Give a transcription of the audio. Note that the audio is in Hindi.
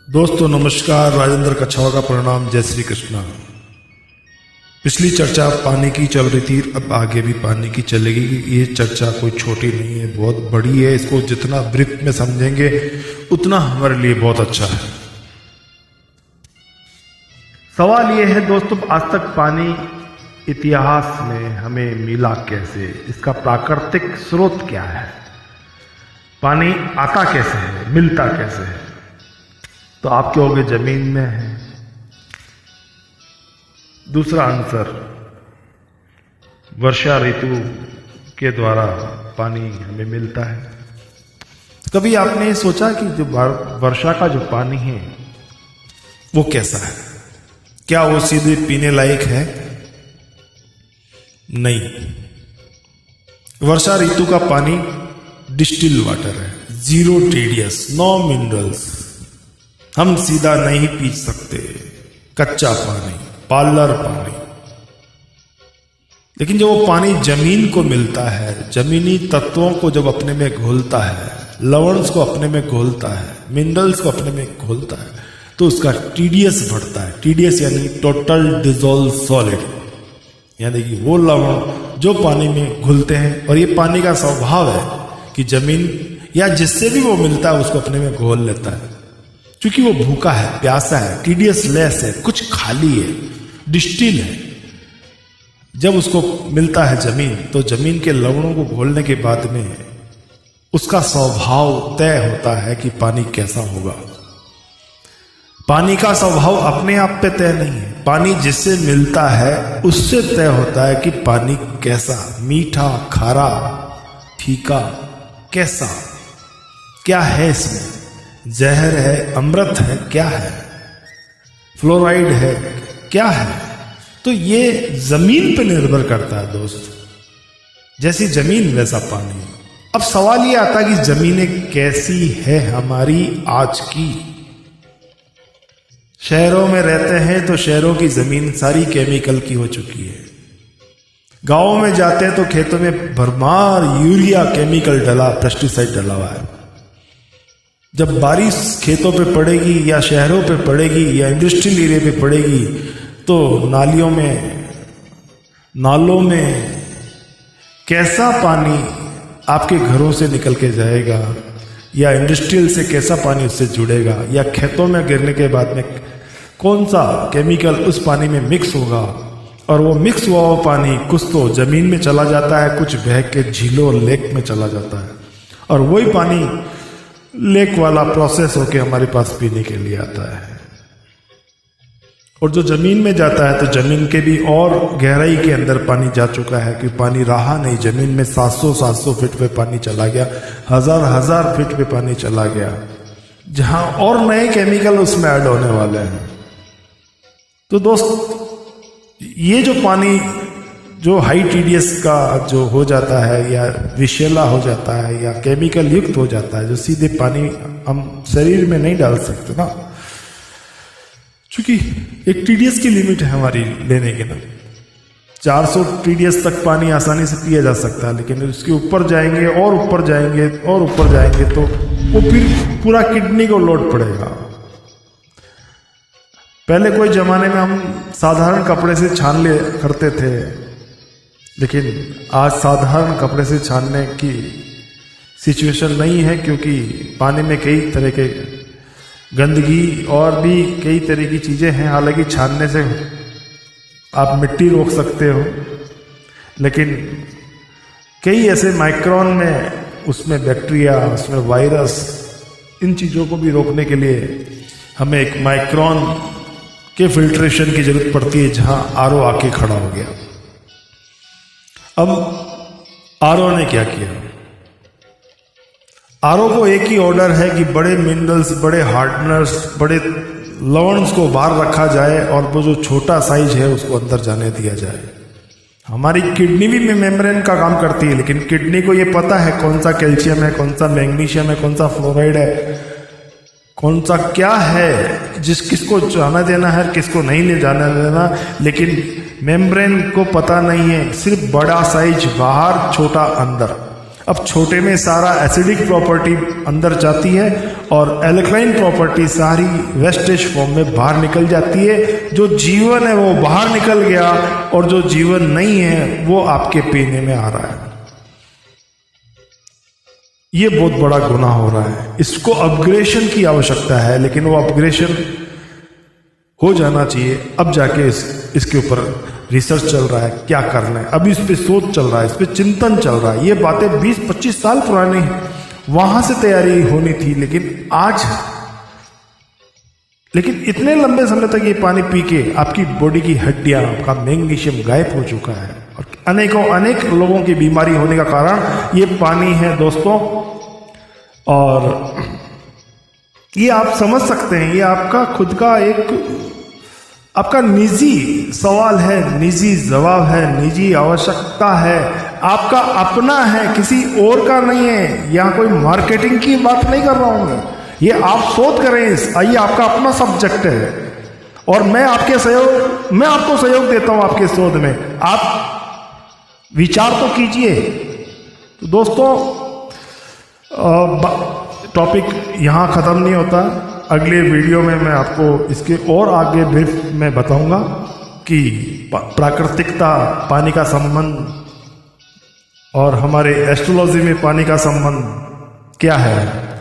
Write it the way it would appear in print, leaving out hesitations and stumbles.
दोस्तों नमस्कार, राजेंद्र कछावा का प्रणाम, जय श्री कृष्णा। पिछली चर्चा पानी की चल रही थी, अब आगे भी पानी की चलेगी। ये चर्चा कोई छोटी नहीं है, बहुत बड़ी है। इसको जितना ब्रीफ में समझेंगे उतना हमारे लिए बहुत अच्छा है। सवाल ये है दोस्तों, आज तक पानी इतिहास में हमें मिला कैसे? इसका प्राकृतिक स्रोत क्या है? पानी आता कैसे है, मिलता कैसे है? तो आप कहोगे जमीन में है। दूसरा आंसर, वर्षा ऋतु के द्वारा पानी हमें मिलता है। कभी आपने सोचा कि जो वर्षा का जो पानी है वो कैसा है? क्या वो सीधे पीने लायक है? नहीं। वर्षा ऋतु का पानी डिस्टिल वाटर है, जीरो टीडीएस, नो मिनरल्स। हम सीधा नहीं पी सकते, कच्चा पानी, पार्लर पानी। लेकिन जब वो पानी जमीन को मिलता है, जमीनी तत्वों को जब अपने में घोलता है, लवणस को अपने में घोलता है, मिनरल्स को अपने में घोलता है, तो उसका टीडीएस बढ़ता है। टीडीएस यानी टोटल डिसॉल्व सॉलिड, यानी कि वो लवण जो पानी में घुलते हैं। और ये पानी का स्वभाव है कि जमीन या जिससे भी वो मिलता है उसको अपने में घोल लेता है, क्योंकि वो भूखा है, प्यासा है, टीडीएस लेस है, कुछ खाली है, डिस्टिल है। जब उसको मिलता है जमीन, तो जमीन के लवणों को घोलने के बाद में उसका स्वभाव तय होता है कि पानी कैसा होगा। पानी का स्वभाव अपने आप पे तय नहीं है, पानी जिससे मिलता है उससे तय होता है कि पानी कैसा, मीठा, खारा, फीका, कैसा, क्या है इसमें, जहर है, अमृत है, क्या है, फ्लोराइड है, क्या है। तो ये जमीन पे निर्भर करता है दोस्त। जैसी जमीन वैसा पानी। अब सवाल ये आता है कि जमीनें कैसी है हमारी आज की? शहरों में रहते हैं तो शहरों की जमीन सारी केमिकल की हो चुकी है। गांवों में जाते हैं तो खेतों में भरमार यूरिया केमिकल डला, पेस्टिसाइड डला हुआ है। जब बारिश खेतों पे पड़ेगी या शहरों पे पड़ेगी या इंडस्ट्रियल एरिया पे पड़ेगी, तो नालों में कैसा पानी आपके घरों से निकल के जाएगा, या इंडस्ट्रियल से कैसा पानी उससे जुड़ेगा, या खेतों में गिरने के बाद में कौन सा केमिकल उस पानी में मिक्स होगा। और वो मिक्स हुआ हुआ पानी कुछ तो जमीन में चला जाता है, कुछ बह के झीलों और लेक में चला जाता है, और वही पानी लेक वाला प्रोसेस होके हमारे पास पीने के लिए आता है। और जो जमीन में जाता है तो जमीन के भी और गहराई के अंदर पानी जा चुका है, कि पानी रहा नहीं। जमीन में 700 फीट पे पानी चला गया, हजार फीट पे पानी चला गया, जहां और नए केमिकल उसमें ऐड होने वाले हैं। तो दोस्त, ये जो पानी जो हाई टीडीएस का जो हो जाता है, या विषैला हो जाता है, या केमिकल युक्त हो जाता है, जो सीधे पानी हम शरीर में नहीं डाल सकते ना, क्योंकि एक टीडीएस की लिमिट है हमारी लेने की ना। 400 टीडीएस तक पानी आसानी से पिया जा सकता है, लेकिन उसके ऊपर जाएंगे और ऊपर जाएंगे और ऊपर जाएंगे तो वो फिर पूरा किडनी को लोड पड़ेगा। पहले कोई जमाने में हम साधारण कपड़े से छान ले करते थे, लेकिन आज साधारण कपड़े से छानने की सिचुएशन नहीं है, क्योंकि पानी में कई तरह के गंदगी और भी कई तरह की चीजें हैं। हालांकि छानने से आप मिट्टी रोक सकते हो, लेकिन कई ऐसे माइक्रोन में उसमें बैक्टीरिया, उसमें वायरस, इन चीजों को भी रोकने के लिए हमें एक माइक्रोन के फिल्ट्रेशन की जरूरत पड़ती है, जहां आरओ आके खड़ा हो गया। अब आरओ ने क्या किया? आरओ को एक ही ऑर्डर है कि बड़े मिनरल्स, बड़े हार्डनर्स, बड़े लवणस को बाहर रखा जाए, और वो जो छोटा साइज है उसको अंदर जाने दिया जाए। हमारी किडनी भी मेम्ब्रेन का काम करती है, लेकिन किडनी को ये पता है कौन सा कैल्शियम है, कौन सा मैग्नीशियम है, कौन सा फ्लोराइड है, कौन सा क्या है, किसको जाना देना है, किसको नहीं ले जाना देना। लेकिन मेम्ब्रेन को पता नहीं है, सिर्फ बड़ा साइज बाहर, छोटा अंदर। अब छोटे में सारा एसिडिक प्रॉपर्टी अंदर जाती है और एल्कलाइन प्रॉपर्टी सारी वेस्टेज फॉर्म में बाहर निकल जाती है। जो जीवन है वो बाहर निकल गया और जो जीवन नहीं है वो आपके पीने में आ रहा है। ये बहुत बड़ा गुनाह हो रहा है। इसको अपग्रेडेशन की आवश्यकता है, लेकिन वो अपग्रेडेशन हो जाना चाहिए। अब जाके इसके ऊपर रिसर्च चल रहा है, क्या करना है, अभी इस पे सोच चल रहा है, इस पे चिंतन चल रहा है। ये बातें 20-25 साल पुरानी हैं, वहां से तैयारी होनी थी, लेकिन इतने लंबे समय तक ये पानी पी के आपकी बॉडी की हड्डियां, आपका मैग्नीशियम गायब हो चुका है और अनेक लोगों की बीमारी होने का कारण ये पानी है दोस्तों। और ये आप समझ सकते हैं, ये आपका खुद का आपका निजी सवाल है, निजी जवाब है, निजी आवश्यकता है, आपका अपना है, किसी और का नहीं है। यहां कोई मार्केटिंग की बात नहीं कर रहा हूं मैं, ये आप शोध करें, ये आपका अपना सब्जेक्ट है और मैं आपको सहयोग देता हूं आपके शोध में। आप विचार तो कीजिए। तो दोस्तों, टॉपिक यहां खत्म नहीं होता। अगले वीडियो में मैं आपको इसके और आगे ब्रीफ में बताऊंगा कि प्राकृतिकता, पानी का संबंध और हमारे एस्ट्रोलॉजी में पानी का संबंध क्या है।